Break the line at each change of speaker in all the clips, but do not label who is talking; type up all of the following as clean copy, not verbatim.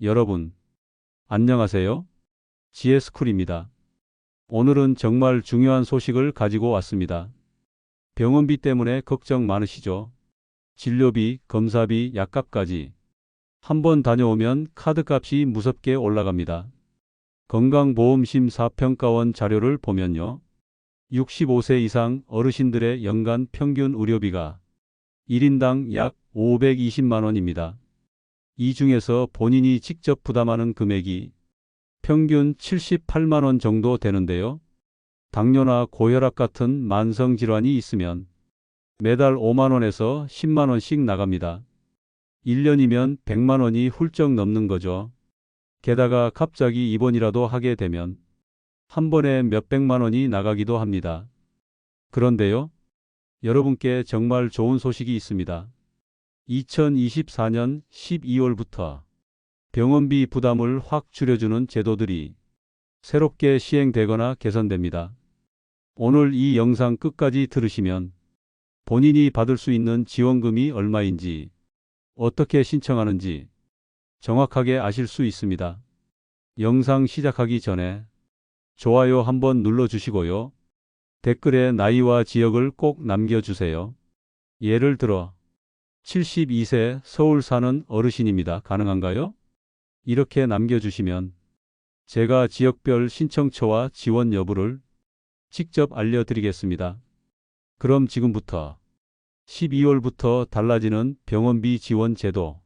여러분, 안녕하세요. GS쿨입니다. 오늘은 정말 중요한 소식을 가지고 왔습니다. 병원비 때문에 걱정 많으시죠? 진료비, 검사비, 약값까지. 한번 다녀오면 카드값이 무섭게 올라갑니다. 건강보험심사평가원 자료를 보면요. 65세 이상 어르신들의 연간 평균 의료비가 1인당 약 520만 원입니다. 이 중에서 본인이 직접 부담하는 금액이 평균 78만 원 정도 되는데요. 당뇨나 고혈압 같은 만성질환이 있으면 매달 5만 원에서 10만 원씩 나갑니다. 1년이면 100만 원이 훌쩍 넘는 거죠. 게다가 갑자기 입원이라도 하게 되면 한 번에 몇백만 원이 나가기도 합니다. 그런데요, 여러분께 정말 좋은 소식이 있습니다. 2024년 12월부터 병원비 부담을 확 줄여주는 제도들이 새롭게 시행되거나 개선됩니다. 오늘 이 영상 끝까지 들으시면 본인이 받을 수 있는 지원금이 얼마인지, 어떻게 신청하는지 정확하게 아실 수 있습니다. 영상 시작하기 전에 좋아요 한번 눌러주시고요. 댓글에 나이와 지역을 꼭 남겨주세요. 예를 들어 72세 서울 사는 어르신입니다. 가능한가요? 이렇게 남겨주시면 제가 지역별 신청처와 지원 여부를 직접 알려드리겠습니다. 그럼 지금부터 12월부터 달라지는 병원비 지원 제도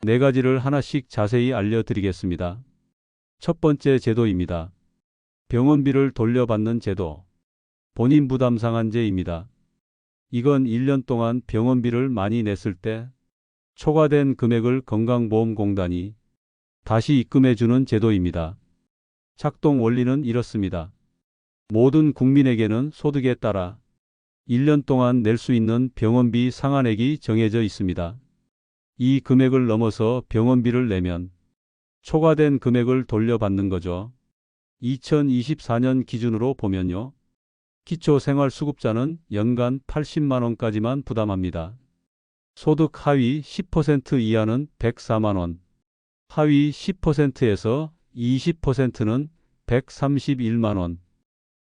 4가지를 하나씩 자세히 알려드리겠습니다. 첫 번째 제도입니다. 병원비를 돌려받는 제도. 본인 부담 상한제입니다. 이건 1년 동안 병원비를 많이 냈을 때 초과된 금액을 건강보험공단이 다시 입금해주는 제도입니다. 작동 원리는 이렇습니다. 모든 국민에게는 소득에 따라 1년 동안 낼 수 있는 병원비 상한액이 정해져 있습니다. 이 금액을 넘어서 병원비를 내면 초과된 금액을 돌려받는 거죠. 2024년 기준으로 보면요. 기초생활수급자는 연간 80만 원까지만 부담합니다. 소득 하위 10% 이하는 104만 원, 하위 10%에서 20%는 131만 원,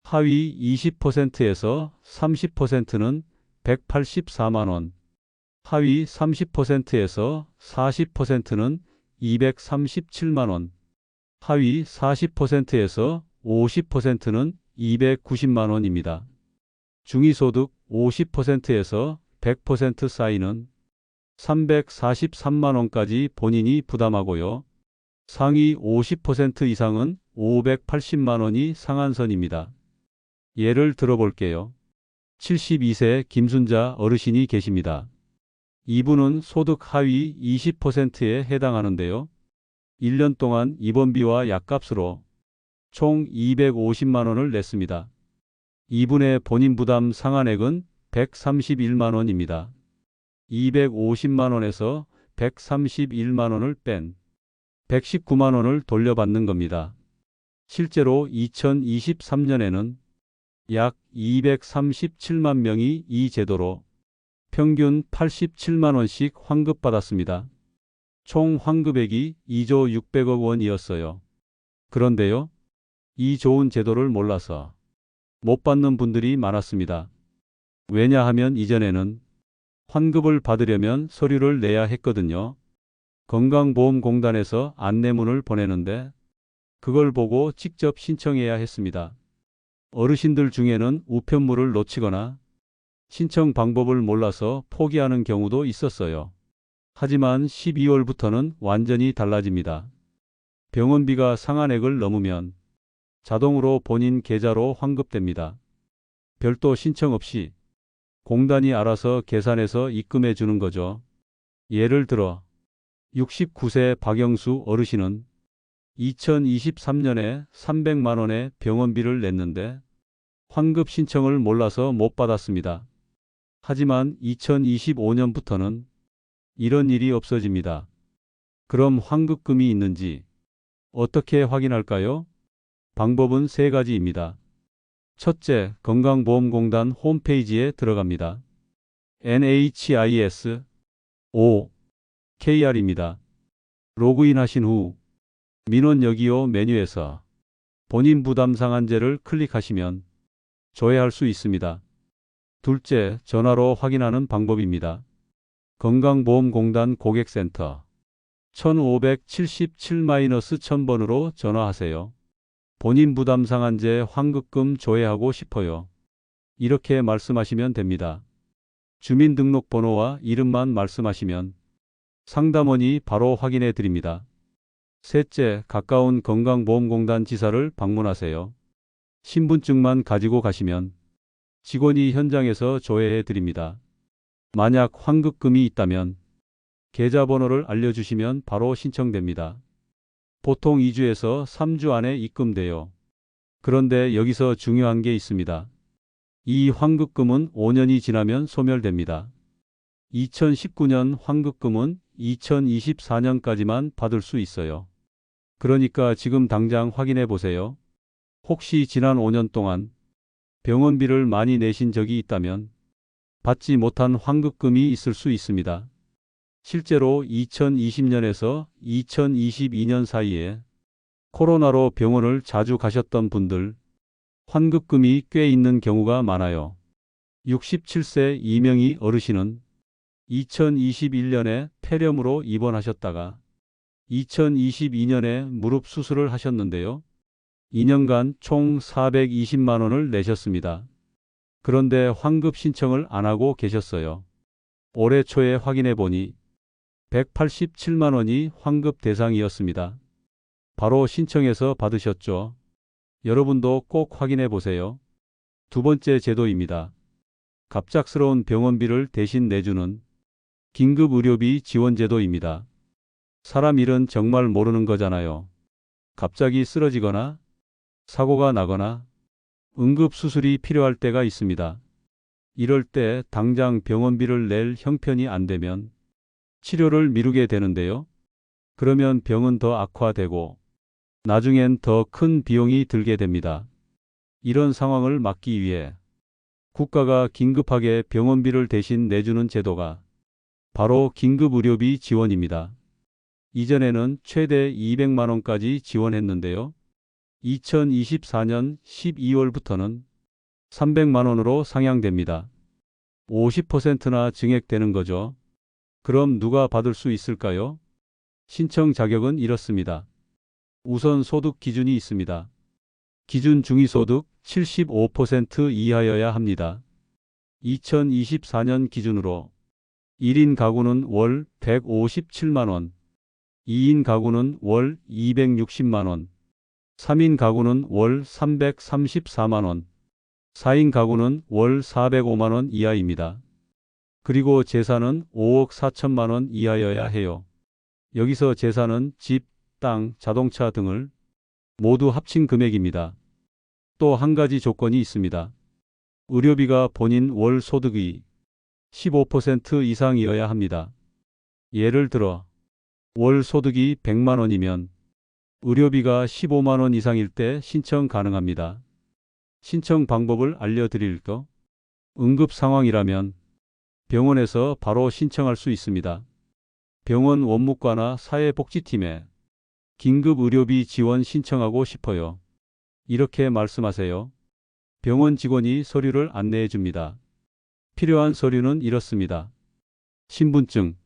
하위 20%에서 30%는 184만 원, 하위 30%에서 40%는 237만 원, 하위 40%에서 50%는 290만 원입니다. 중위소득 50%에서 100% 사이는 343만 원까지 본인이 부담하고요. 상위 50% 이상은 580만 원이 상한선입니다. 예를 들어볼게요. 72세 김순자 어르신이 계십니다. 이분은 소득 하위 20%에 해당하는데요. 1년 동안 입원비와 약값으로 총 250만 원을 냈습니다. 이분의 본인 부담 상한액은 131만 원입니다. 250만 원에서 131만 원을 뺀 119만 원을 돌려받는 겁니다. 실제로 2023년에는 약 237만 명이 이 제도로 평균 87만 원씩 환급받았습니다. 총 환급액이 2조 600억 원이었어요. 그런데요, 이 좋은 제도를 몰라서 못 받는 분들이 많았습니다. 왜냐하면 이전에는 환급을 받으려면 서류를 내야 했거든요. 건강보험공단에서 안내문을 보내는데 그걸 보고 직접 신청해야 했습니다. 어르신들 중에는 우편물을 놓치거나 신청 방법을 몰라서 포기하는 경우도 있었어요. 하지만 12월부터는 완전히 달라집니다. 병원비가 상한액을 넘으면 자동으로 본인 계좌로 환급됩니다. 별도 신청 없이 공단이 알아서 계산해서 입금해 주는 거죠. 예를 들어 69세 박영수 어르신은 2023년에 300만 원의 병원비를 냈는데 환급 신청을 몰라서 못 받았습니다. 하지만 2025년부터는 이런 일이 없어집니다. 그럼 환급금이 있는지 어떻게 확인할까요? 방법은 3가지입니다. 첫째, 건강보험공단 홈페이지에 들어갑니다. NHIS.OKR입니다. 로그인하신 후 민원 여기요 메뉴에서 본인 부담 상한제를 클릭하시면 조회할 수 있습니다. 둘째, 전화로 확인하는 방법입니다. 건강보험공단 고객센터 1577-1000번으로 전화하세요. 본인 부담 상한제 환급금 조회하고 싶어요. 이렇게 말씀하시면 됩니다. 주민등록번호와 이름만 말씀하시면 상담원이 바로 확인해 드립니다. 셋째, 가까운 건강보험공단 지사를 방문하세요. 신분증만 가지고 가시면 직원이 현장에서 조회해 드립니다. 만약 환급금이 있다면 계좌번호를 알려주시면 바로 신청됩니다. 보통 2주에서 3주 안에 입금돼요. 그런데 여기서 중요한 게 있습니다. 이 환급금은 5년이 지나면 소멸됩니다. 2019년 환급금은 2024년까지만 받을 수 있어요. 그러니까 지금 당장 확인해 보세요. 혹시 지난 5년 동안 병원비를 많이 내신 적이 있다면 받지 못한 환급금이 있을 수 있습니다. 실제로 2020년에서 2022년 사이에 코로나로 병원을 자주 가셨던 분들 환급금이 꽤 있는 경우가 많아요. 67세 이명희 어르신은 2021년에 폐렴으로 입원하셨다가 2022년에 무릎 수술을 하셨는데요. 2년간 총 420만 원을 내셨습니다. 그런데 환급 신청을 안 하고 계셨어요. 올해 초에 확인해 보니 187만 원이 환급 대상이었습니다. 바로 신청해서 받으셨죠. 여러분도 꼭 확인해 보세요. 두 번째 제도입니다. 갑작스러운 병원비를 대신 내주는 긴급의료비 지원제도입니다. 사람 일은 정말 모르는 거잖아요. 갑자기 쓰러지거나 사고가 나거나 응급수술이 필요할 때가 있습니다. 이럴 때 당장 병원비를 낼 형편이 안 되면 치료를 미루게 되는데요. 그러면 병은 더 악화되고 나중엔 더 큰 비용이 들게 됩니다. 이런 상황을 막기 위해 국가가 긴급하게 병원비를 대신 내주는 제도가 바로 긴급의료비 지원입니다. 이전에는 최대 200만 원까지 지원했는데요. 2024년 12월부터는 300만 원으로 상향됩니다. 50%나 증액되는 거죠. 그럼 누가 받을 수 있을까요? 신청 자격은 이렇습니다. 우선 소득 기준이 있습니다. 기준 중위소득 75% 이하여야 합니다. 2024년 기준으로 1인 가구는 월 157만 원, 2인 가구는 월 260만 원, 3인 가구는 월 334만 원, 4인 가구는 월 405만 원 이하입니다. 그리고 재산은 5억 4천만 원 이하여야 해요. 여기서 재산은 집, 땅, 자동차 등을 모두 합친 금액입니다. 또 한 가지 조건이 있습니다. 의료비가 본인 월 소득의 15% 이상이어야 합니다. 예를 들어 월 소득이 100만 원이면 의료비가 15만 원 이상일 때 신청 가능합니다. 신청 방법을 알려드릴까? 응급 상황이라면 병원에서 바로 신청할 수 있습니다. 병원 원무과나 사회복지팀에 긴급의료비 지원 신청하고 싶어요. 이렇게 말씀하세요. 병원 직원이 서류를 안내해 줍니다. 필요한 서류는 이렇습니다. 신분증,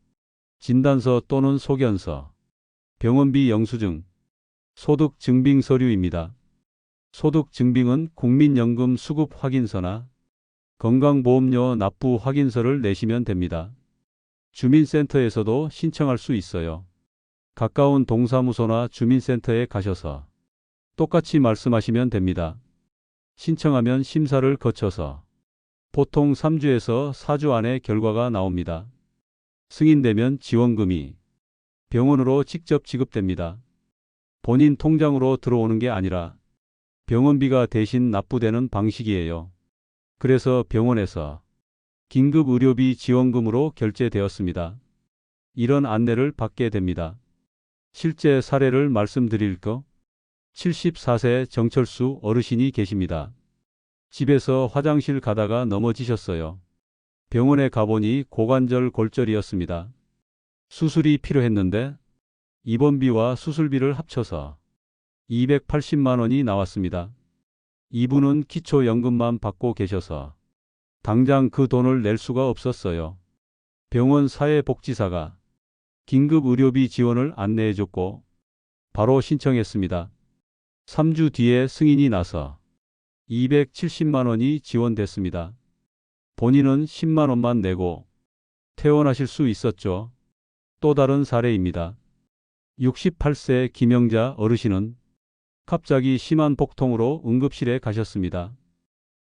진단서 또는 소견서, 병원비 영수증, 소득증빙 서류입니다. 소득증빙은 국민연금 수급 확인서나 건강보험료 납부 확인서를 내시면 됩니다. 주민센터에서도 신청할 수 있어요. 가까운 동사무소나 주민센터에 가셔서 똑같이 말씀하시면 됩니다. 신청하면 심사를 거쳐서 보통 3주에서 4주 안에 결과가 나옵니다. 승인되면 지원금이 병원으로 직접 지급됩니다. 본인 통장으로 들어오는 게 아니라 병원비가 대신 납부되는 방식이에요. 그래서 병원에서 긴급의료비 지원금으로 결제되었습니다. 이런 안내를 받게 됩니다. 실제 사례를 말씀드릴까? 74세 정철수 어르신이 계십니다. 집에서 화장실 가다가 넘어지셨어요. 병원에 가보니 고관절 골절이었습니다. 수술이 필요했는데 입원비와 수술비를 합쳐서 280만 원이 나왔습니다. 이분은 기초연금만 받고 계셔서 당장 그 돈을 낼 수가 없었어요. 병원 사회복지사가 긴급 의료비 지원을 안내해줬고 바로 신청했습니다. 3주 뒤에 승인이 나서 270만 원이 지원됐습니다. 본인은 10만 원만 내고 퇴원하실 수 있었죠. 또 다른 사례입니다. 68세 김영자 어르신은 갑자기 심한 복통으로 응급실에 가셨습니다.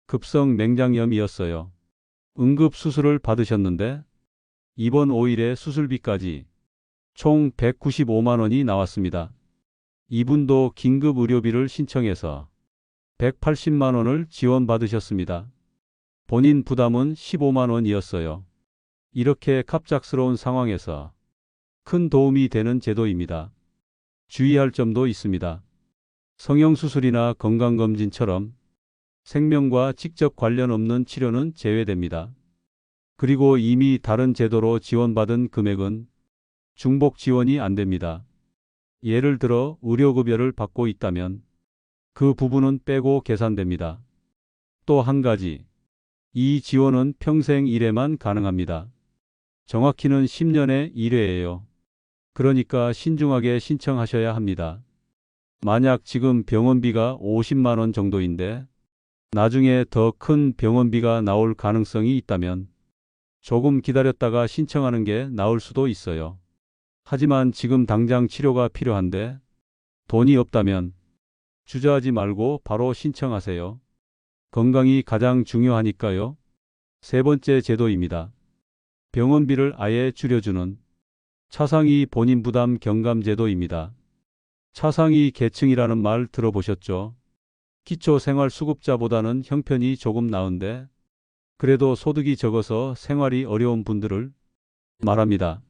급성 맹장염이었어요. 응급수술을 받으셨는데 입원 5일에 수술비까지 총 195만 원이 나왔습니다. 이분도 긴급 의료비를 신청해서 180만 원을 지원받으셨습니다. 본인 부담은 15만 원이었어요. 이렇게 갑작스러운 상황에서 큰 도움이 되는 제도입니다. 주의할 점도 있습니다. 성형수술이나 건강검진처럼 생명과 직접 관련 없는 치료는 제외됩니다. 그리고 이미 다른 제도로 지원받은 금액은 중복 지원이 안 됩니다. 예를 들어 의료급여를 받고 있다면 그 부분은 빼고 계산됩니다. 또 한 가지, 이 지원은 평생 1회만 가능합니다. 정확히는 10년에 1회예요. 그러니까 신중하게 신청하셔야 합니다. 만약 지금 병원비가 50만 원 정도인데 나중에 더 큰 병원비가 나올 가능성이 있다면 조금 기다렸다가 신청하는 게 나을 수도 있어요. 하지만 지금 당장 치료가 필요한데 돈이 없다면 주저하지 말고 바로 신청하세요. 건강이 가장 중요하니까요. 세 번째 제도입니다. 병원비를 아예 줄여주는 차상위 본인 부담 경감 제도입니다. 차상위 계층이라는 말 들어보셨죠? 기초생활수급자보다는 형편이 조금 나은데 그래도 소득이 적어서 생활이 어려운 분들을 말합니다.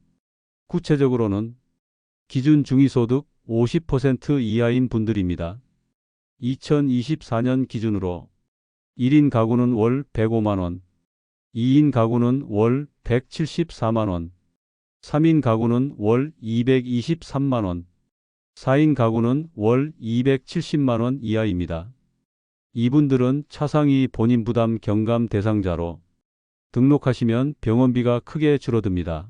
구체적으로는 기준 중위소득 50% 이하인 분들입니다. 2024년 기준으로 1인 가구는 월 105만 원, 2인 가구는 월 174만 원, 3인 가구는 월 223만 원, 4인 가구는 월 270만 원 이하입니다. 이분들은 차상위 본인 부담 경감 대상자로 등록하시면 병원비가 크게 줄어듭니다.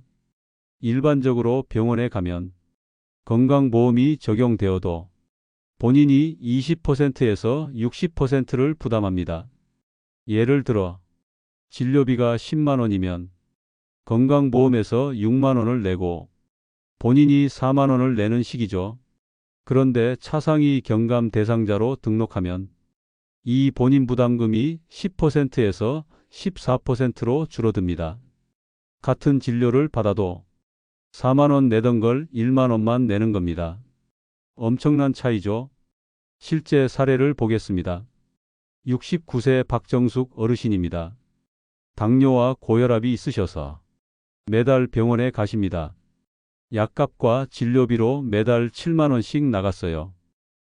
일반적으로 병원에 가면 건강보험이 적용되어도 본인이 20%에서 60%를 부담합니다. 예를 들어 진료비가 10만 원이면 건강보험에서 6만 원을 내고 본인이 4만 원을 내는 식이죠. 그런데 차상위 경감 대상자로 등록하면 이 본인 부담금이 10%에서 14%로 줄어듭니다. 같은 진료를 받아도 4만 원 내던 걸 1만 원만 내는 겁니다. 엄청난 차이죠. 실제 사례를 보겠습니다. 69세 박정숙 어르신입니다. 당뇨와 고혈압이 있으셔서 매달 병원에 가십니다. 약값과 진료비로 매달 7만 원씩 나갔어요.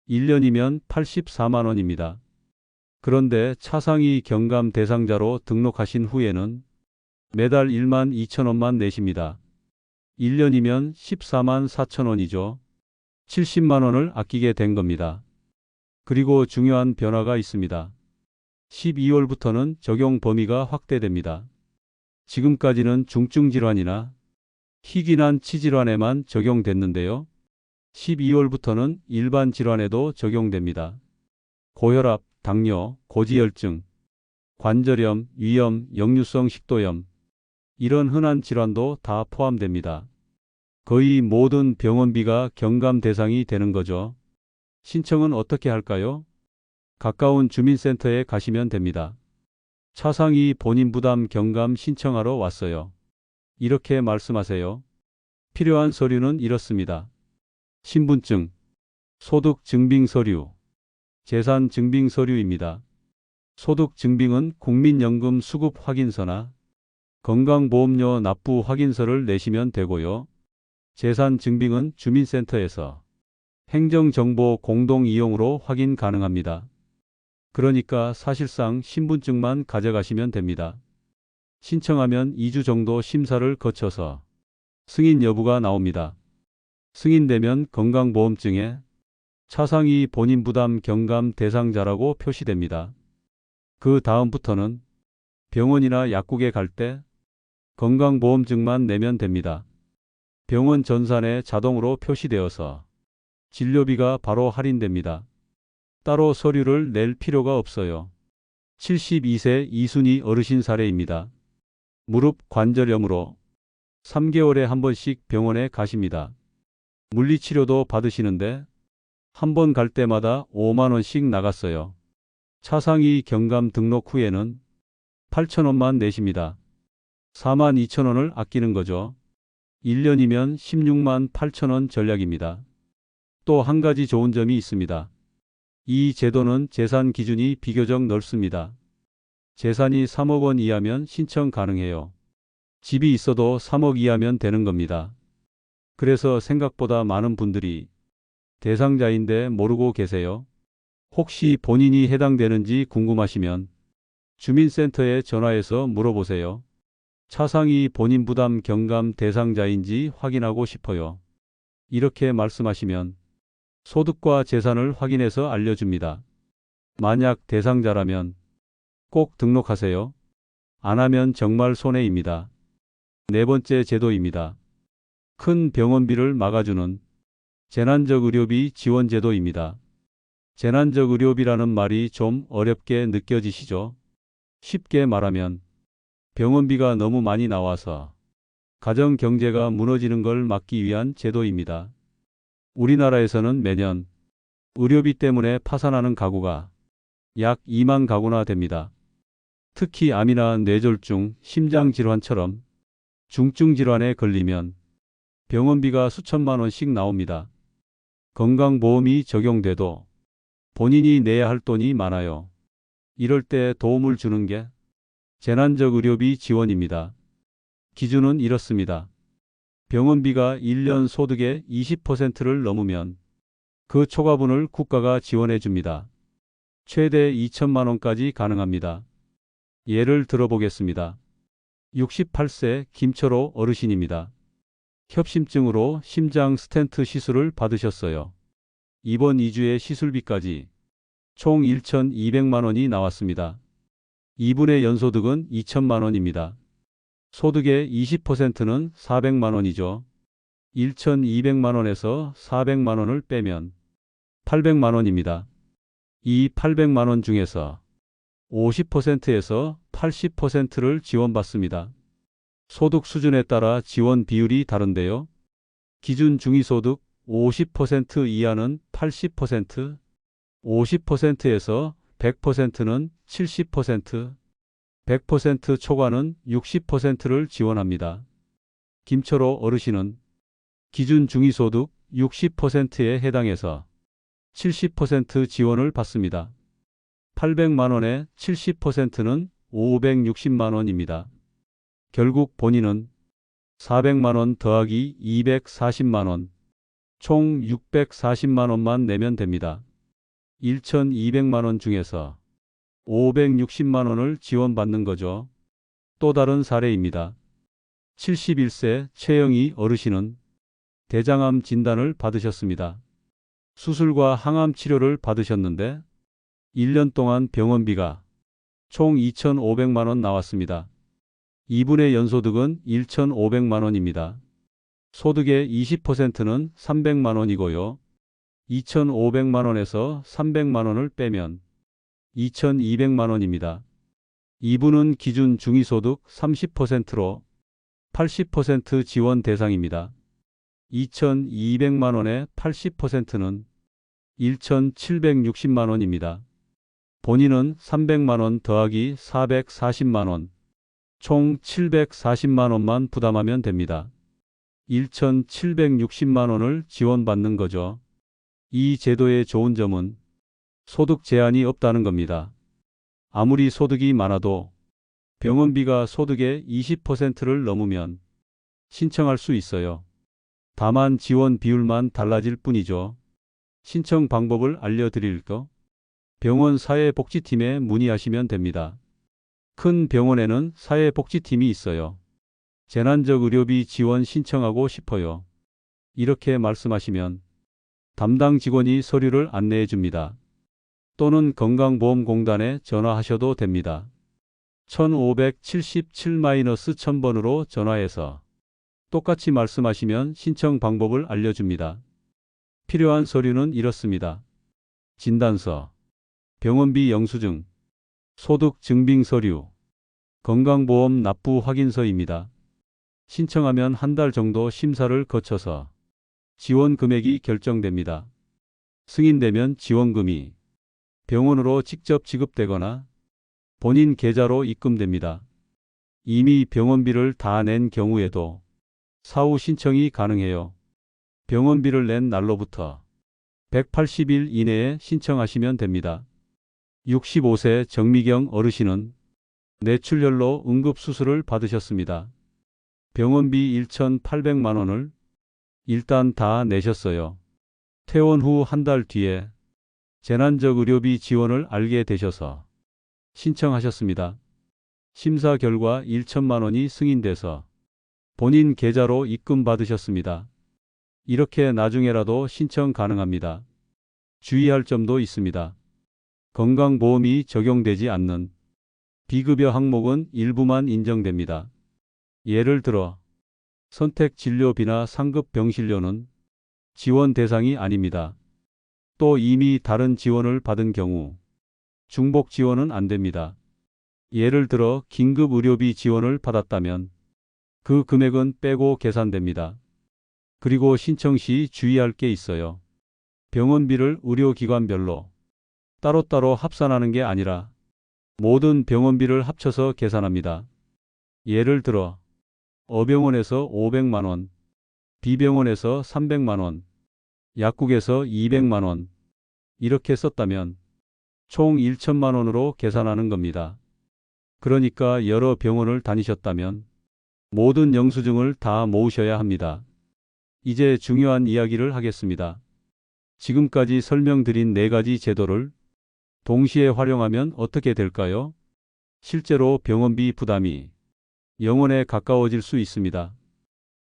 1년이면 84만 원입니다. 그런데 차상위 경감 대상자로 등록하신 후에는 매달 1만 2천 원만 내십니다. 1년이면 14만 4천 원이죠. 70만 원을 아끼게 된 겁니다. 그리고 중요한 변화가 있습니다. 12월부터는 적용 범위가 확대됩니다. 지금까지는 중증질환이나 희귀난 치질환에만 적용됐는데요. 12월부터는 일반 질환에도 적용됩니다. 고혈압, 당뇨, 고지혈증, 관절염, 위염, 역류성 식도염, 이런 흔한 질환도 다 포함됩니다. 거의 모든 병원비가 경감 대상이 되는 거죠. 신청은 어떻게 할까요? 가까운 주민센터에 가시면 됩니다. 차상위 본인 부담 경감 신청하러 왔어요. 이렇게 말씀하세요. 필요한 서류는 이렇습니다. 신분증, 소득증빙서류, 재산증빙서류입니다. 소득증빙은 국민연금 수급 확인서나 건강보험료 납부 확인서를 내시면 되고요. 재산증빙은 주민센터에서 행정정보 공동이용으로 확인 가능합니다. 그러니까 사실상 신분증만 가져가시면 됩니다. 신청하면 2주 정도 심사를 거쳐서 승인 여부가 나옵니다. 승인되면 건강보험증에 차상위 본인 부담 경감 대상자라고 표시됩니다. 그 다음부터는 병원이나 약국에 갈 때 건강보험증만 내면 됩니다. 병원 전산에 자동으로 표시되어서 진료비가 바로 할인됩니다. 따로 서류를 낼 필요가 없어요. 72세 이순희 어르신 사례입니다. 무릎 관절염으로 3개월에 한 번씩 병원에 가십니다. 물리치료도 받으시는데 한 번 갈 때마다 5만 원씩 나갔어요. 차상위 경감 등록 후에는 8천 원만 내십니다. 4만 2천 원을 아끼는 거죠. 1년이면 16만 8천 원 전략입니다. 또 한 가지 좋은 점이 있습니다. 이 제도는 재산 기준이 비교적 넓습니다. 재산이 3억 원 이하면 신청 가능해요. 집이 있어도 3억 이하면 되는 겁니다. 그래서 생각보다 많은 분들이 대상자인데 모르고 계세요. 혹시 본인이 해당되는지 궁금하시면 주민센터에 전화해서 물어보세요. 차상위 본인 부담 경감 대상자인지 확인하고 싶어요. 이렇게 말씀하시면 소득과 재산을 확인해서 알려줍니다. 만약 대상자라면 꼭 등록하세요. 안 하면 정말 손해입니다. 네 번째 제도입니다. 큰 병원비를 막아주는 재난적 의료비 지원 제도입니다. 재난적 의료비라는 말이 좀 어렵게 느껴지시죠? 쉽게 말하면 병원비가 너무 많이 나와서 가정 경제가 무너지는 걸 막기 위한 제도입니다. 우리나라에서는 매년 의료비 때문에 파산하는 가구가 약 2만 가구나 됩니다. 특히 암이나 뇌졸중, 심장질환처럼 중증 질환에 걸리면 병원비가 수천만 원씩 나옵니다. 건강보험이 적용돼도 본인이 내야 할 돈이 많아요. 이럴 때 도움을 주는 게 재난적 의료비 지원입니다. 기준은 이렇습니다. 병원비가 1년 소득의 20%를 넘으면 그 초과분을 국가가 지원해 줍니다. 최대 2천만 원까지 가능합니다. 예를 들어보겠습니다. 68세 김철호 어르신입니다. 협심증으로 심장 스텐트 시술을 받으셨어요. 이번 2주의 시술비까지 총 1,200만 원이 나왔습니다. 이분의 연소득은 2천만 원입니다. 소득의 20%는 400만 원이죠. 1,200만 원에서 400만 원을 빼면 800만 원입니다. 이 800만 원 중에서 50%에서 80%를 지원받습니다. 소득 수준에 따라 지원 비율이 다른데요. 기준 중위소득 50% 이하는 80%, 50%에서 100%는 70%, 100% 초과는 60%를 지원합니다. 김철호 어르신은 기준 중위소득 60%에 해당해서 70% 지원을 받습니다. 800만 원의 70%는 560만 원입니다. 결국 본인은 400만 원 더하기 240만 원, 총 640만 원만 내면 됩니다. 1,200만 원 중에서 560만 원을 지원받는 거죠. 또 다른 사례입니다. 71세 최영희 어르신은 대장암 진단을 받으셨습니다. 수술과 항암 치료를 받으셨는데 1년 동안 병원비가 총 2,500만 원 나왔습니다. 이분의 연소득은 1,500만 원입니다. 소득의 20%는 300만 원이고요. 2,500만 원에서 300만 원을 빼면 2,200만 원입니다. 이분은 기준 중위소득 30%로 80% 지원 대상입니다. 2,200만 원의 80%는 1,760만 원입니다. 본인은 300만 원 더하기 440만 원, 총 740만 원만 부담하면 됩니다. 1,760만 원을 지원받는 거죠. 이 제도의 좋은 점은 소득 제한이 없다는 겁니다. 아무리 소득이 많아도 병원비가 소득의 20%를 넘으면 신청할 수 있어요. 다만 지원 비율만 달라질 뿐이죠. 신청 방법을 알려드릴까? 병원 사회복지팀에 문의하시면 됩니다. 큰 병원에는 사회복지팀이 있어요. 재난적 의료비 지원 신청하고 싶어요. 이렇게 말씀하시면 담당 직원이 서류를 안내해 줍니다. 또는 건강보험공단에 전화하셔도 됩니다. 1577-1000번으로 전화해서 똑같이 말씀하시면 신청 방법을 알려줍니다. 필요한 서류는 이렇습니다. 진단서, 병원비 영수증, 소득 증빙 서류, 건강보험 납부 확인서입니다. 신청하면 한 달 정도 심사를 거쳐서 지원 금액이 결정됩니다. 승인되면 지원금이 병원으로 직접 지급되거나 본인 계좌로 입금됩니다. 이미 병원비를 다 낸 경우에도 사후 신청이 가능해요. 병원비를 낸 날로부터 180일 이내에 신청하시면 됩니다. 65세 정미경 어르신은 뇌출혈로 응급수술을 받으셨습니다. 병원비 1,800만 원을 일단 다 내셨어요. 퇴원 후 한 달 뒤에 재난적 의료비 지원을 알게 되셔서 신청하셨습니다. 심사 결과 1천만 원이 승인돼서 본인 계좌로 입금 받으셨습니다. 이렇게 나중에라도 신청 가능합니다. 주의할 점도 있습니다. 건강보험이 적용되지 않는 비급여 항목은 일부만 인정됩니다. 예를 들어 선택진료비나 상급병실료는 지원 대상이 아닙니다. 또 이미 다른 지원을 받은 경우 중복 지원은 안 됩니다. 예를 들어 긴급의료비 지원을 받았다면 그 금액은 빼고 계산됩니다. 그리고 신청 시 주의할 게 있어요. 병원비를 의료기관별로 따로따로 합산하는 게 아니라 모든 병원비를 합쳐서 계산합니다. 예를 들어 어병원에서 500만 원, B병원에서 300만 원, 약국에서 200만 원 이렇게 썼다면 총 1천만 원으로 계산하는 겁니다. 그러니까 여러 병원을 다니셨다면 모든 영수증을 다 모으셔야 합니다. 이제 중요한 이야기를 하겠습니다. 지금까지 설명드린 4가지 제도를 동시에 활용하면 어떻게 될까요? 실제로 병원비 부담이 0원에 가까워질 수 있습니다.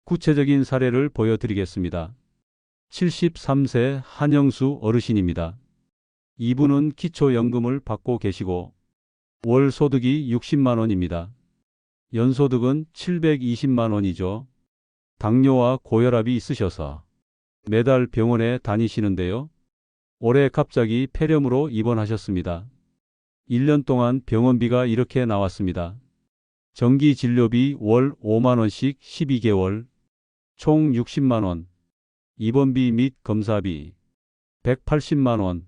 구체적인 사례를 보여드리겠습니다. 73세 한영수 어르신입니다. 이분은 기초연금을 받고 계시고 월 소득이 60만 원입니다. 연소득은 720만 원이죠. 당뇨와 고혈압이 있으셔서 매달 병원에 다니시는데요. 올해 갑자기 폐렴으로 입원하셨습니다. 1년 동안 병원비가 이렇게 나왔습니다. 정기진료비 월 5만 원씩 12개월, 총 60만 원, 입원비 및 검사비 180만 원,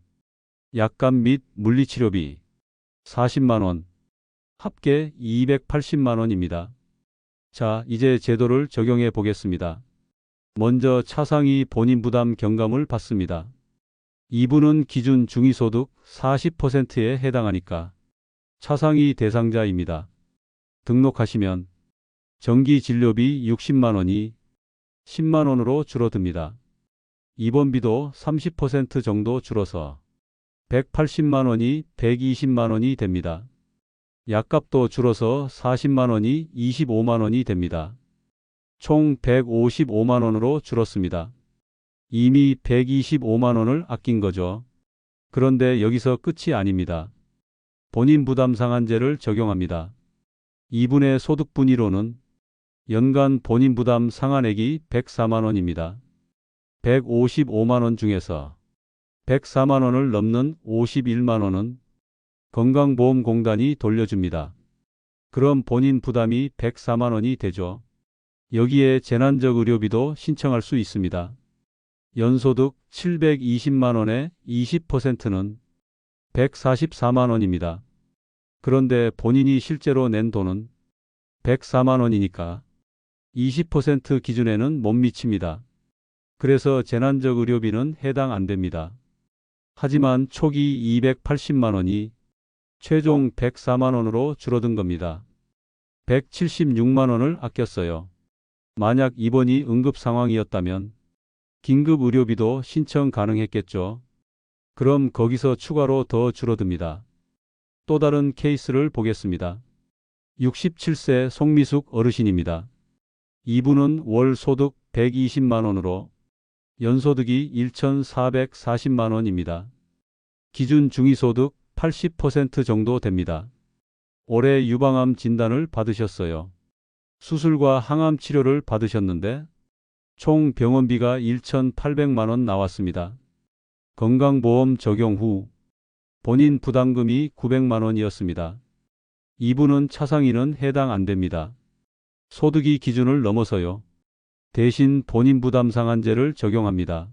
약값 및 물리치료비 40만 원, 합계 280만 원입니다. 자, 이제 제도를 적용해 보겠습니다. 먼저 차상위 본인 부담 경감을 받습니다. 이분은 기준 중위소득 40%에 해당하니까 차상위 대상자입니다. 등록하시면 정기진료비 60만 원이 10만 원으로 줄어듭니다. 입원비도 30% 정도 줄어서 180만 원이 120만 원이 됩니다. 약값도 줄어서 40만 원이 25만 원이 됩니다. 총 155만 원으로 줄었습니다. 이미 125만 원을 아낀 거죠. 그런데 여기서 끝이 아닙니다. 본인 부담 상한제를 적용합니다. 이분의 소득분위로는 연간 본인 부담 상한액이 104만 원입니다. 155만 원 중에서 104만 원을 넘는 51만 원은 건강보험공단이 돌려줍니다. 그럼 본인 부담이 104만 원이 되죠. 여기에 재난적 의료비도 신청할 수 있습니다. 연소득 720만 원의 20%는 144만 원입니다. 그런데 본인이 실제로 낸 돈은 104만 원이니까 20% 기준에는 못 미칩니다. 그래서 재난적 의료비는 해당 안 됩니다. 하지만 초기 280만 원이 최종 104만 원으로 줄어든 겁니다. 176만 원을 아꼈어요. 만약 입원이 응급 상황이었다면 긴급 의료비도 신청 가능했겠죠. 그럼 거기서 추가로 더 줄어듭니다. 또 다른 케이스를 보겠습니다. 67세 송미숙 어르신입니다. 이분은 월 소득 120만 원으로 연소득이 1,440만 원입니다. 기준 중위소득 80% 정도 됩니다. 올해 유방암 진단을 받으셨어요. 수술과 항암 치료를 받으셨는데 총 병원비가 1,800만 원 나왔습니다. 건강보험 적용 후 본인 부담금이 900만 원이었습니다. 이분은 차상위는 해당 안 됩니다. 소득이 기준을 넘어서요. 대신 본인 부담 상한제를 적용합니다.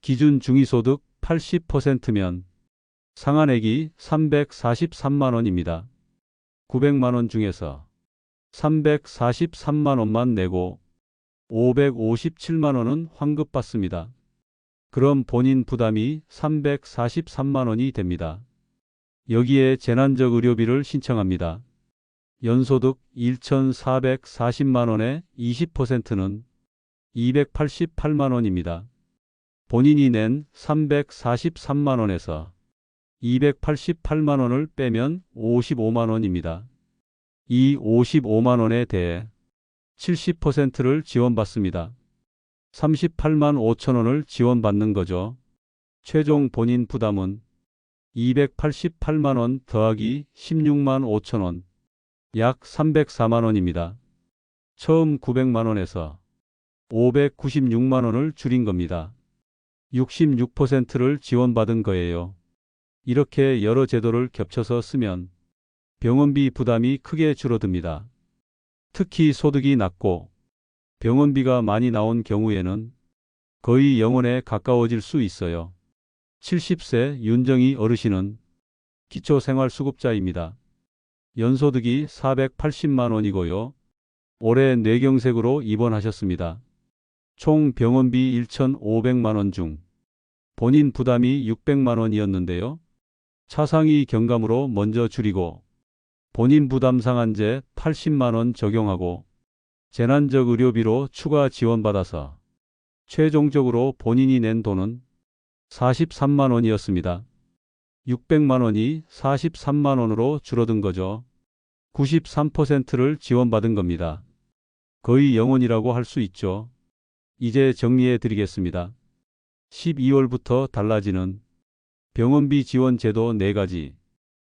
기준 중위소득 80%면 상한액이 343만 원입니다. 900만 원 중에서 343만 원만 내고 557만 원은 환급받습니다. 그럼 본인 부담이 343만 원이 됩니다. 여기에 재난적 의료비를 신청합니다. 연소득 1,440만 원의 20%는 288만 원입니다. 본인이 낸 343만 원에서 288만 원을 빼면 55만 원입니다. 이 55만 원에 대해 70%를 지원받습니다. 38만 5천 원을 지원받는 거죠. 최종 본인 부담은 288만 원 더하기 16만 5천 원, 약 304만 원입니다. 처음 900만 원에서 596만 원을 줄인 겁니다. 66%를 지원받은 거예요. 이렇게 여러 제도를 겹쳐서 쓰면 병원비 부담이 크게 줄어듭니다. 특히 소득이 낮고 병원비가 많이 나온 경우에는 거의 0원에 가까워질 수 있어요. 70세 윤정희 어르신은 기초생활수급자입니다. 연소득이 480만 원이고요. 올해 뇌경색으로 입원하셨습니다. 총 병원비 1,500만 원 중 본인 부담이 600만 원이었는데요. 차상위 경감으로 먼저 줄이고 본인 부담 상한제 80만 원 적용하고 재난적 의료비로 추가 지원받아서 최종적으로 본인이 낸 돈은 43만 원이었습니다. 600만 원이 43만 원으로 줄어든 거죠. 93%를 지원받은 겁니다. 거의 0원이라고 할 수 있죠. 이제 정리해 드리겠습니다. 12월부터 달라지는 병원비 지원 제도 4가지.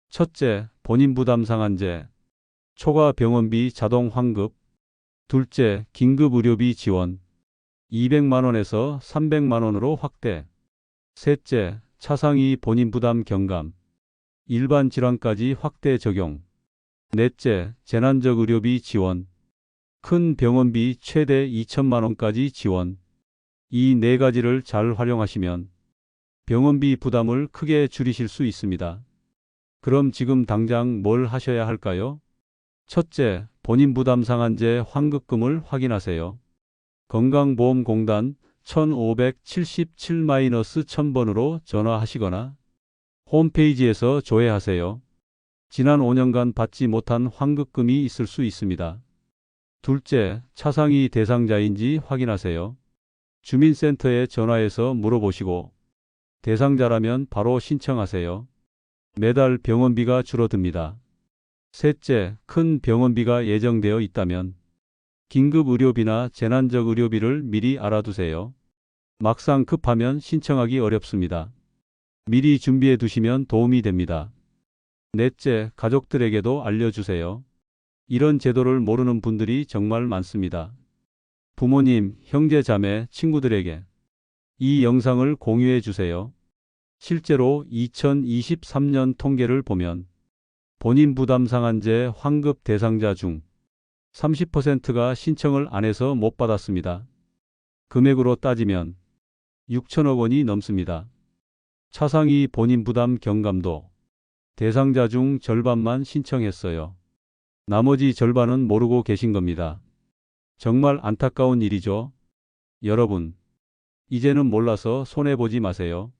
첫째, 본인 부담 상한제, 초과 병원비 자동 환급. 둘째, 긴급 의료비 지원, 200만 원에서 300만 원으로 확대. 셋째, 차상위 본인 부담 경감, 일반 질환까지 확대 적용. 넷째, 재난적 의료비 지원, 큰 병원비 최대 2천만 원까지 지원. 이 4가지를 잘 활용하시면 병원비 부담을 크게 줄이실 수 있습니다. 그럼 지금 당장 뭘 하셔야 할까요? 첫째, 본인 부담 상한제 환급금을 확인하세요. 건강보험공단 1577-1000번으로 전화하시거나 홈페이지에서 조회하세요. 지난 5년간 받지 못한 환급금이 있을 수 있습니다. 둘째, 차상위 대상자인지 확인하세요. 주민센터에 전화해서 물어보시고 대상자라면 바로 신청하세요. 매달 병원비가 줄어듭니다. 셋째, 큰 병원비가 예정되어 있다면 긴급 의료비나 재난적 의료비를 미리 알아두세요. 막상 급하면 신청하기 어렵습니다. 미리 준비해 두시면 도움이 됩니다. 넷째, 가족들에게도 알려주세요. 이런 제도를 모르는 분들이 정말 많습니다. 부모님, 형제, 자매, 친구들에게 이 영상을 공유해 주세요. 실제로 2023년 통계를 보면 본인 부담 상한제 환급 대상자 중 30%가 신청을 안 해서 못 받았습니다. 금액으로 따지면 6천억 원이 넘습니다. 차상위 본인 부담 경감도 대상자 중 절반만 신청했어요. 나머지 절반은 모르고 계신 겁니다. 정말 안타까운 일이죠. 여러분, 이제는 몰라서 손해보지 마세요.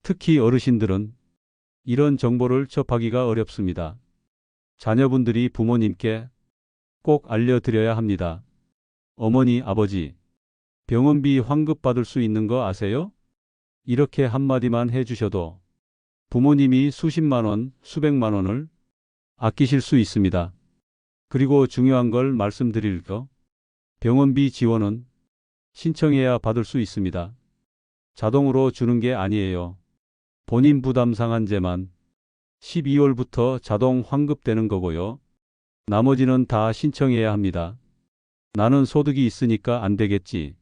특히 어르신들은 이런 정보를 접하기가 어렵습니다. 자녀분들이 부모님께 꼭 알려드려야 합니다. 어머니, 아버지, 병원비 환급받을 수 있는 거 아세요? 이렇게 한마디만 해주셔도 부모님이 수십만 원, 수백만 원을 아끼실 수 있습니다. 그리고 중요한 걸 말씀드릴 거, 병원비 지원은 신청해야 받을 수 있습니다. 자동으로 주는 게 아니에요. 본인 부담 상한제만 12월부터 자동 환급되는 거고요. 나머지는 다 신청해야 합니다. 나는 소득이 있으니까 안 되겠지.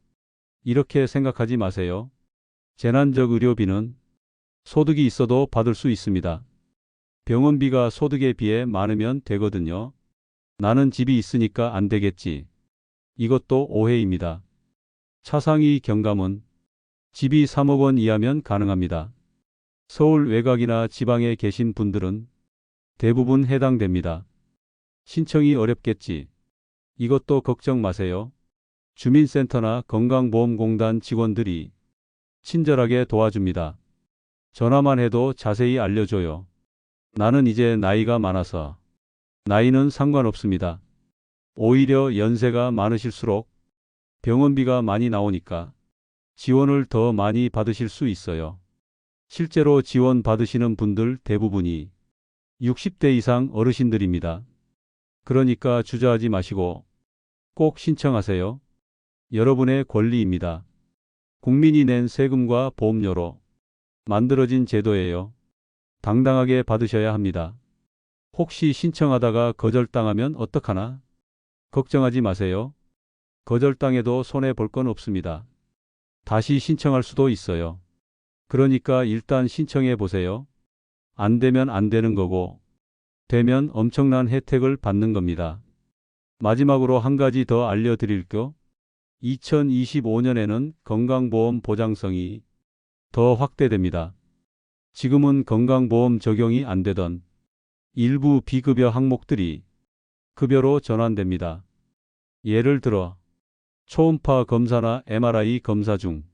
이렇게 생각하지 마세요. 재난적 의료비는 소득이 있어도 받을 수 있습니다. 병원비가 소득에 비해 많으면 되거든요. 나는 집이 있으니까 안 되겠지. 이것도 오해입니다. 차상위 경감은 집이 3억 원 이하면 가능합니다. 서울 외곽이나 지방에 계신 분들은 대부분 해당됩니다. 신청이 어렵겠지. 이것도 걱정 마세요. 주민센터나 건강보험공단 직원들이 친절하게 도와줍니다. 전화만 해도 자세히 알려줘요. 나는 이제 나이가 많아서 나이는 상관없습니다. 오히려 연세가 많으실수록 병원비가 많이 나오니까 지원을 더 많이 받으실 수 있어요. 실제로 지원 받으시는 분들 대부분이 60대 이상 어르신들입니다. 그러니까 주저하지 마시고 꼭 신청하세요. 여러분의 권리입니다. 국민이 낸 세금과 보험료로 만들어진 제도예요. 당당하게 받으셔야 합니다. 혹시 신청하다가 거절당하면 어떡하나? 걱정하지 마세요. 거절당해도 손해볼 건 없습니다. 다시 신청할 수도 있어요. 그러니까 일단 신청해 보세요. 안 되면 안 되는 거고, 되면 엄청난 혜택을 받는 겁니다. 마지막으로 한 가지 더 알려드릴게요. 2025년에는 건강보험 보장성이 더 확대됩니다. 지금은 건강보험 적용이 안 되던 일부 비급여 항목들이 급여로 전환됩니다. 예를 들어 초음파 검사나 MRI 검사 중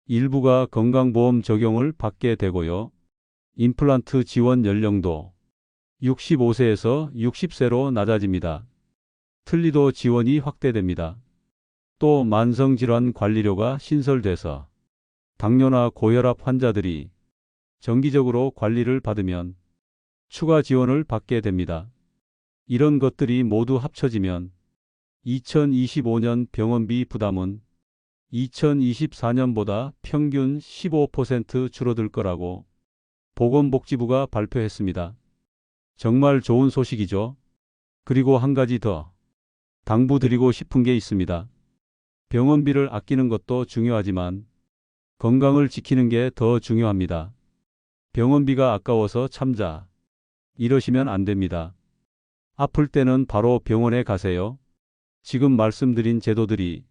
일부가 건강보험 적용을 받게 되고요. 임플란트 지원 연령도 65세에서 60세로 낮아집니다. 틀니도 지원이 확대됩니다. 또 만성질환 관리료가 신설돼서 당뇨나 고혈압 환자들이 정기적으로 관리를 받으면 추가 지원을 받게 됩니다. 이런 것들이 모두 합쳐지면 2025년 병원비 부담은 2024년보다 평균 15% 줄어들 거라고 보건복지부가 발표했습니다. 정말 좋은 소식이죠. 그리고 한 가지 더 당부드리고 싶은 게 있습니다. 병원비를 아끼는 것도 중요하지만 건강을 지키는 게 더 중요합니다. 병원비가 아까워서 참자. 이러시면 안 됩니다. 아플 때는 바로 병원에 가세요. 지금 말씀드린 제도들이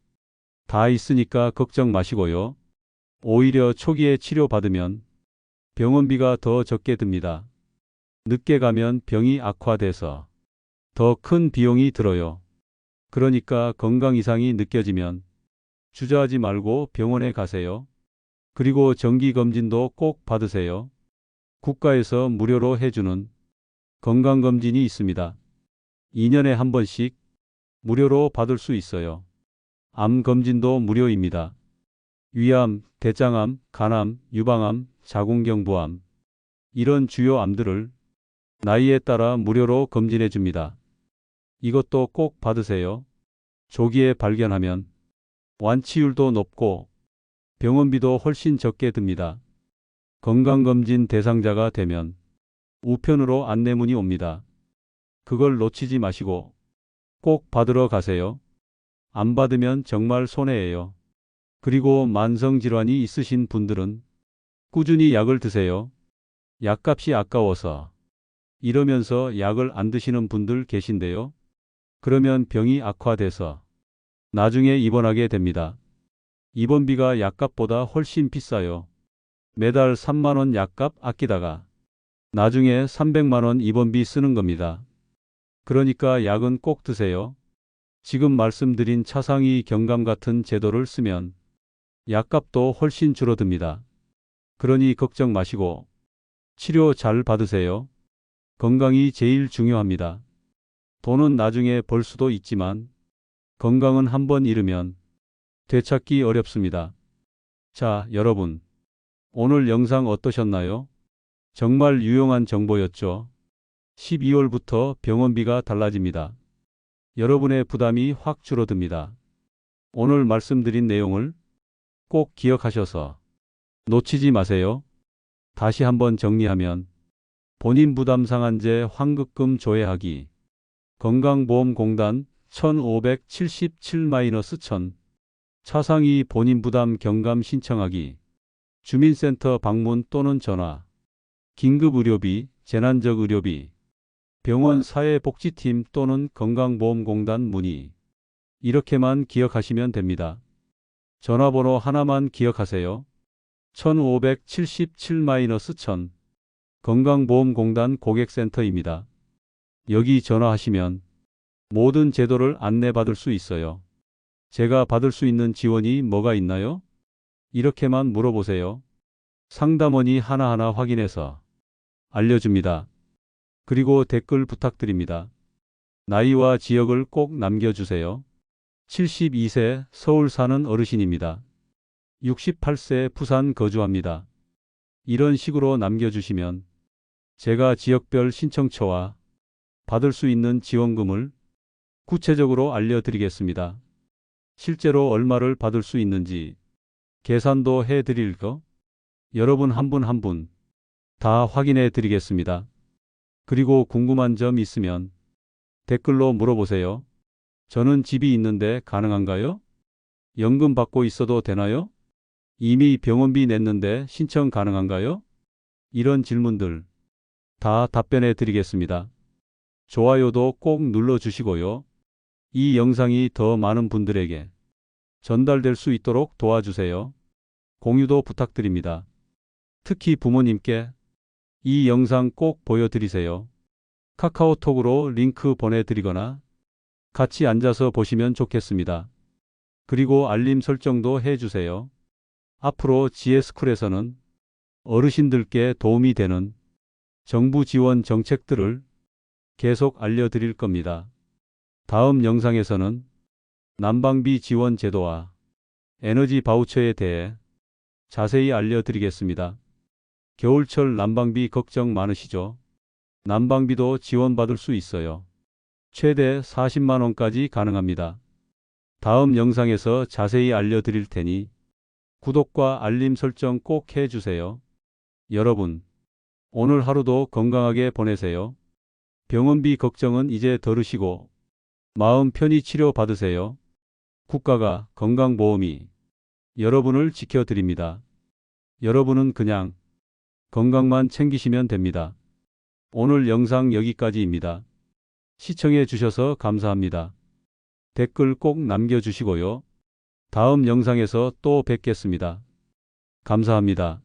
다 있으니까 걱정 마시고요. 오히려 초기에 치료받으면 병원비가 더 적게 듭니다. 늦게 가면 병이 악화돼서 더 큰 비용이 들어요. 그러니까 건강 이상이 느껴지면 주저하지 말고 병원에 가세요. 그리고 정기검진도 꼭 받으세요. 국가에서 무료로 해주는 건강검진이 있습니다. 2년에 한 번씩 무료로 받을 수 있어요. 암 검진도 무료입니다. 위암, 대장암, 간암, 유방암, 자궁경부암 이런 주요 암들을 나이에 따라 무료로 검진해 줍니다. 이것도 꼭 받으세요. 조기에 발견하면 완치율도 높고 병원비도 훨씬 적게 듭니다. 건강검진 대상자가 되면 우편으로 안내문이 옵니다. 그걸 놓치지 마시고 꼭 받으러 가세요. 안 받으면 정말 손해예요. 그리고 만성질환이 있으신 분들은 꾸준히 약을 드세요. 약값이 아까워서 이러면서 약을 안 드시는 분들 계신데요. 그러면 병이 악화돼서 나중에 입원하게 됩니다. 입원비가 약값보다 훨씬 비싸요. 매달 3만 원 약값 아끼다가 나중에 300만 원 입원비 쓰는 겁니다. 그러니까 약은 꼭 드세요. 지금 말씀드린 차상위 경감 같은 제도를 쓰면 약값도 훨씬 줄어듭니다. 그러니 걱정 마시고 치료 잘 받으세요. 건강이 제일 중요합니다. 돈은 나중에 벌 수도 있지만 건강은 한번 잃으면 되찾기 어렵습니다. 자, 여러분. 오늘 영상 어떠셨나요? 정말 유용한 정보였죠? 12월부터 병원비가 달라집니다. 여러분의 부담이 확 줄어듭니다. 오늘 말씀드린 내용을 꼭 기억하셔서 놓치지 마세요. 다시 한번 정리하면 본인 부담 상한제 환급금 조회하기, 건강보험공단 1577-1000, 차상위 본인 부담 경감 신청하기, 주민센터 방문 또는 전화, 긴급의료비, 재난적 의료비, 병원 사회복지팀 또는 건강보험공단 문의. 이렇게만 기억하시면 됩니다. 전화번호 하나만 기억하세요. 1577-1000, 건강보험공단 고객센터입니다. 여기 전화하시면 모든 제도를 안내받을 수 있어요. 제가 받을 수 있는 지원이 뭐가 있나요? 이렇게만 물어보세요. 상담원이 하나하나 확인해서 알려줍니다. 그리고 댓글 부탁드립니다. 나이와 지역을 꼭 남겨주세요. 72세 서울 사는 어르신입니다. 68세 부산 거주합니다. 이런 식으로 남겨주시면 제가 지역별 신청처와 받을 수 있는 지원금을 구체적으로 알려드리겠습니다. 실제로 얼마를 받을 수 있는지 계산도 해드릴 거 여러분 한 분 한 분 다 확인해 드리겠습니다. 그리고 궁금한 점 있으면 댓글로 물어보세요. 저는 집이 있는데 가능한가요? 연금 받고 있어도 되나요? 이미 병원비 냈는데 신청 가능한가요? 이런 질문들 다 답변해 드리겠습니다. 좋아요도 꼭 눌러주시고요. 이 영상이 더 많은 분들에게 전달될 수 있도록 도와주세요. 공유도 부탁드립니다. 특히 부모님께 이 영상 꼭 보여드리세요. 카카오톡으로 링크 보내드리거나 같이 앉아서 보시면 좋겠습니다. 그리고 알림 설정도 해주세요. 앞으로 지혜스쿨에서는 어르신들께 도움이 되는 정부 지원 정책들을 계속 알려드릴 겁니다. 다음 영상에서는 난방비 지원 제도와 에너지 바우처에 대해 자세히 알려드리겠습니다. 겨울철 난방비 걱정 많으시죠? 난방비도 지원받을 수 있어요. 최대 40만 원까지 가능합니다. 다음 영상에서 자세히 알려드릴 테니 구독과 알림 설정 꼭 해주세요. 여러분, 오늘 하루도 건강하게 보내세요. 병원비 걱정은 이제 덜으시고 마음 편히 치료받으세요. 국가가 건강보험이 여러분을 지켜드립니다. 여러분은 그냥 건강만 챙기시면 됩니다. 오늘 영상 여기까지입니다. 시청해 주셔서 감사합니다. 댓글 꼭 남겨주시고요. 다음 영상에서 또 뵙겠습니다. 감사합니다.